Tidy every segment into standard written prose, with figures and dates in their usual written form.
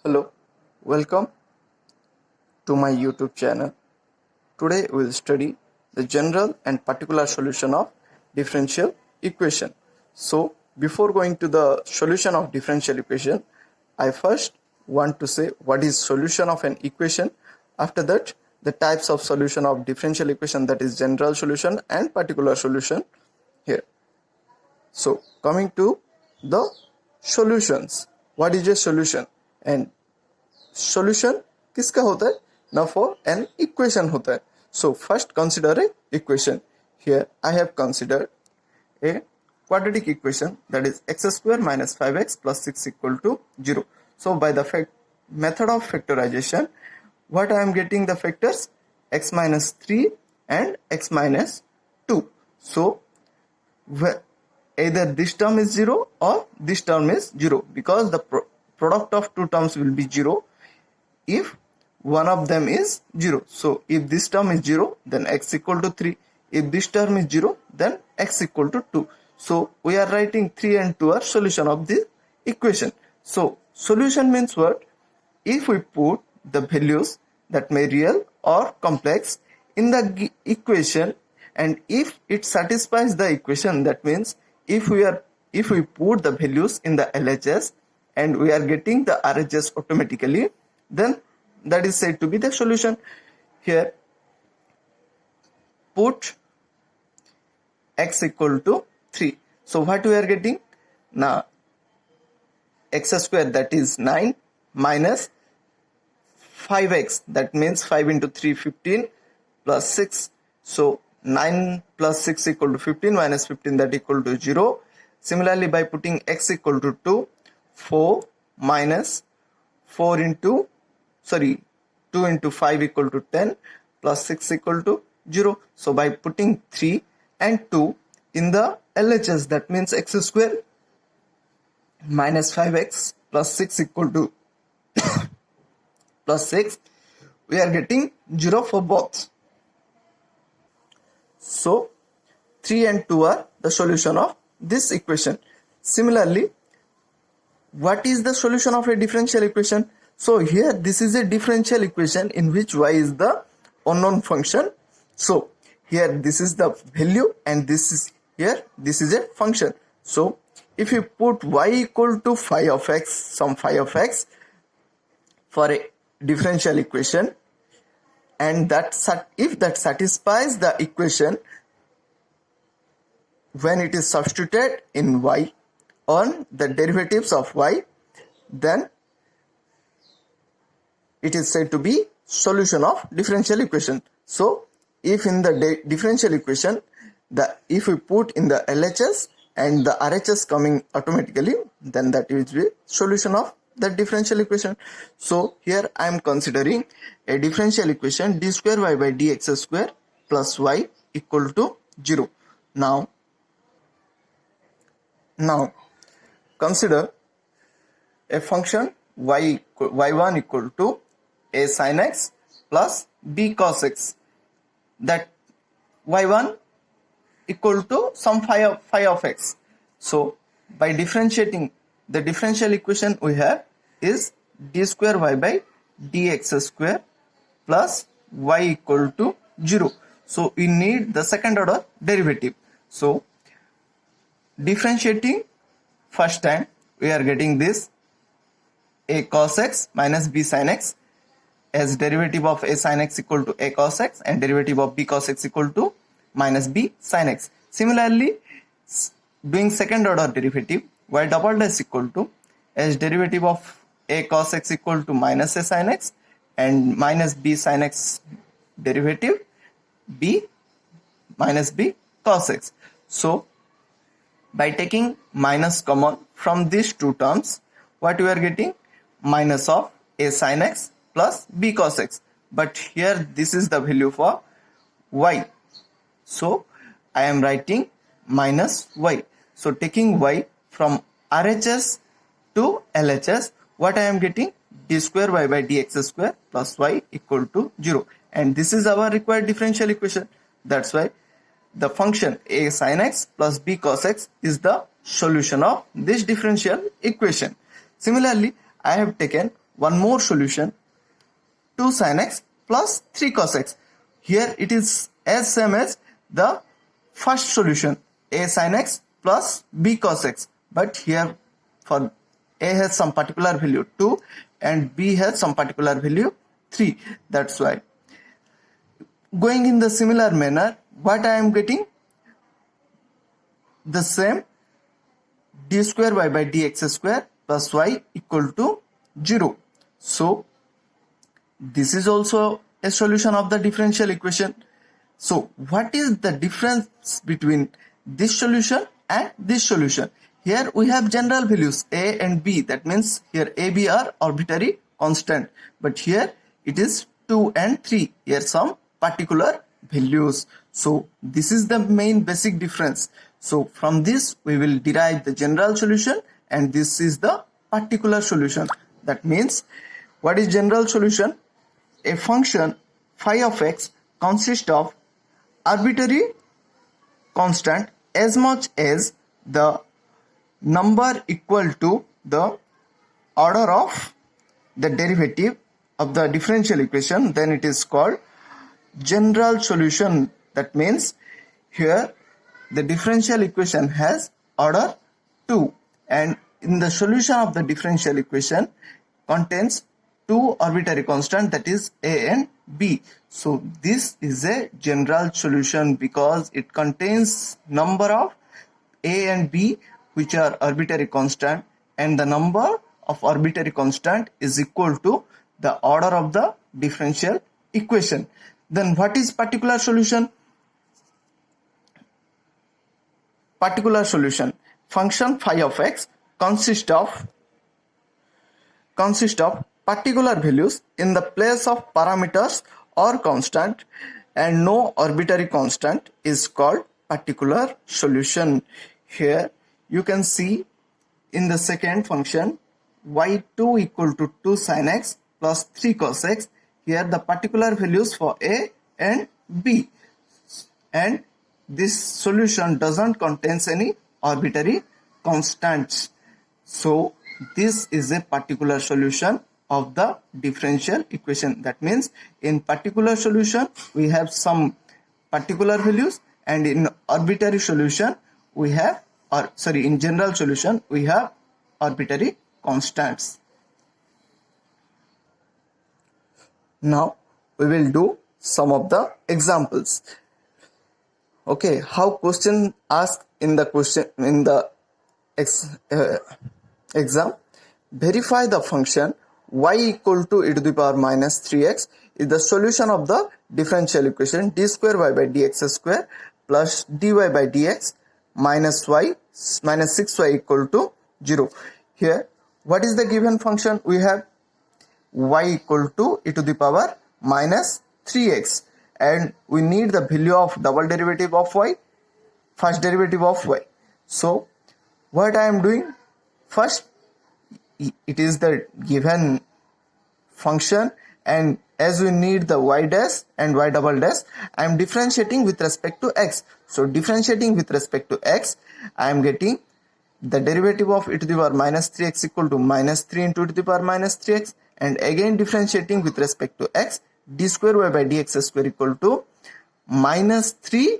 Hello, welcome to my YouTube channel. Today we will study the general and particular solution of differential equation. So before going to the solution of differential equation, I first want to say what is solution of an equation. After that, the types of solution of differential equation, that is general solution and particular solution here. So coming to the solutions, what is a solution and solution किसका होता है ना for an equation होता है. So first consider a equation. Here I have considered a quadratic equation, that is x square minus 5x plus 6 equal to 0. So by the method of factorization, what I am getting the factors x minus 3 and x minus 2. So either this term is 0 or this term is 0, because the product of two terms will be 0 if one of them is 0. So if this term is 0, then x equal to 3. If this term is 0, then x equal to 2. So we are writing 3 and 2 are solution of this equation. So solution means what? If we put the values that may real or complex in the equation, and if it satisfies the equation, that means if we put the values in the LHS and we are getting the RHS automatically, then that is said to be the solution. Here put x equal to 3. So what we are getting? Now x square, that is 9, minus 5x, that means 5 into 3 15, plus 6. So 9 plus 6 equal to 15, minus 15, that equal to 0. Similarly, by putting x equal to 2, 4 minus 2 into 5 equal to 10, plus 6 equal to 0. So by putting 3 and 2 in the LHS, that means x square minus 5x plus 6 equal to plus 6, we are getting 0 for both. So 3 and 2 are the solution of this equation. Similarly, what is the solution of a differential equation? So here this is a differential equation in which y is the unknown function. So here this is the value and this is a function. So if you put y equal to phi of x, some phi of x for a differential equation, and if that satisfies the equation when it is substituted in y on the derivatives of y, then it is said to be solution of differential equation. So if in the differential equation, if we put in the LHS and the RHS coming automatically, then that is the solution of the differential equation. So here I am considering a differential equation d square y by dx square plus y equal to 0. Now consider a function y1 equal to a sin x plus b cos x, that y1 equal to some phi of x. So by differentiating, the differential equation we have is d square y by dx square plus y equal to 0. So we need the second order derivative. So differentiating first time, we are getting this a cos x minus b sin x, as derivative of a sin x equal to a cos x and derivative of b cos x equal to minus b sin x. Similarly, doing second order derivative, y double dash equal to as derivative of a cos x equal to minus a sin x and minus b sin x derivative b minus b cos x. So by taking minus common from these two terms, what we are getting? Minus of a sin x plus b cos x. But here this is the value for y. So I am writing minus y. So taking y from RHS to LHS, what I am getting? d square y by dx square plus y equal to 0. And this is our required differential equation. That's why the function a sin x plus b cos x is the solution of this differential equation. Similarly, I have taken one more solution, 2 sin x plus 3 cos x. Here it is as same as the first solution, a sin x plus b cos x, but here for a has some particular value 2 and b has some particular value 3. That's why going in the similar manner, what I am getting, the same d square y by dx square plus y equal to 0. So this is also a solution of the differential equation. So what is the difference between this solution and this solution? Here we have general values a and b, that means here a, b are arbitrary constant, but here it is 2 and 3, here some particular values. So this is the main basic difference. So from this we will derive the general solution, and this is the particular solution. That means what is general solution? A function phi of x consists of arbitrary constant as much as the number equal to the order of the derivative of the differential equation, then it is called general solution. That means here the differential equation has order 2, and in the solution of the differential equation contains two arbitrary constant, that is a and b. So this is a general solution because it contains number of a and b which are arbitrary constant, and the number of arbitrary constant is equal to the order of the differential equation. Then what is particular solution? Particular solution, function phi of x consists of particular values in the place of parameters or constant, and no arbitrary constant is called particular solution. Here you can see in the second function y2 equal to 2 sin x plus 3 cos x, here the particular values for a and b, and this solution doesn't contains any arbitrary constants. So this is a particular solution of the differential equation. That means in particular solution we have some particular values, and in arbitrary solution we have, or sorry, in general solution we have arbitrary constants. Now we will do some of the examples. Okay, how question asked in the exam: verify the function y equal to e to the power minus 3x is the solution of the differential equation d square y by dx square plus dy by dx minus 6y equal to 0. Here what is the given function? We have y equal to e to the power minus 3x, and we need the value of double derivative of y, first derivative of y. So what I am doing, first it is the given function, and as we need the y dash and y double dash, I am differentiating with respect to x. So differentiating with respect to x, I am getting the derivative of e to the power minus 3x equal to minus 3 into e to the power minus 3x, and again differentiating with respect to x, d square y by dx square equal to minus 3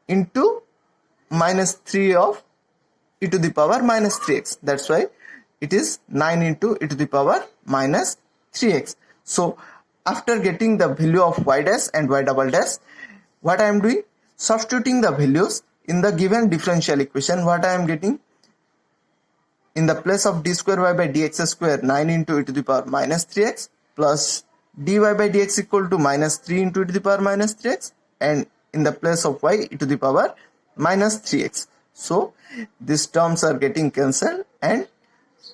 into minus 3 of e to the power minus 3x. That's why it is 9 into e to the power minus 3x. So after getting the value of y dash and y double dash, what I am doing, substituting the values in the given differential equation, what I am getting, in the place of d square y by dx square 9 into e to the power minus 3x plus dy by dx equal to minus 3 into e to the power minus 3x, and in the place of y e to the power minus 3x. So these terms are getting cancelled and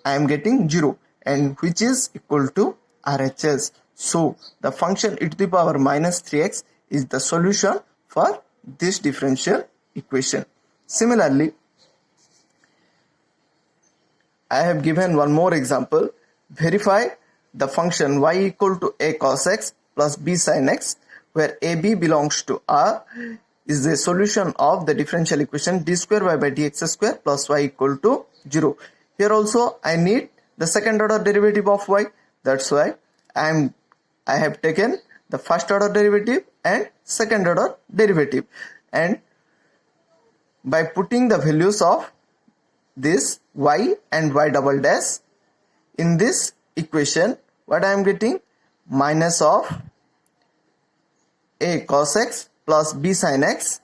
I am getting 0, and which is equal to RHS. So the function e to the power minus 3x is the solution for this differential equation. Similarly, I have given one more example. Verify the function y equal to a cos x plus b sin x, where ab belongs to R, is the solution of the differential equation d square y by dx square plus y equal to 0. Here also I need the second order derivative of y. That's why I have taken the first order derivative and second order derivative, and by putting the values of this y and y double dash in this equation, what I am getting? Minus of a cos x plus b sin x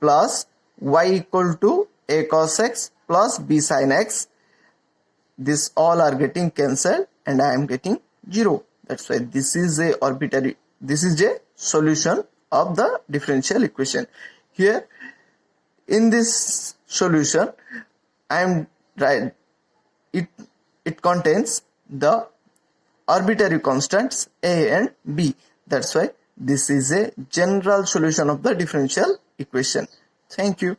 plus y equal to a cos x plus b sin x. This all are getting cancelled and I am getting 0. That's why this is a solution of the differential equation. Here in this solution I am right, it contains the arbitrary constants a and b. That's why this is a general solution of the differential equation. Thank you.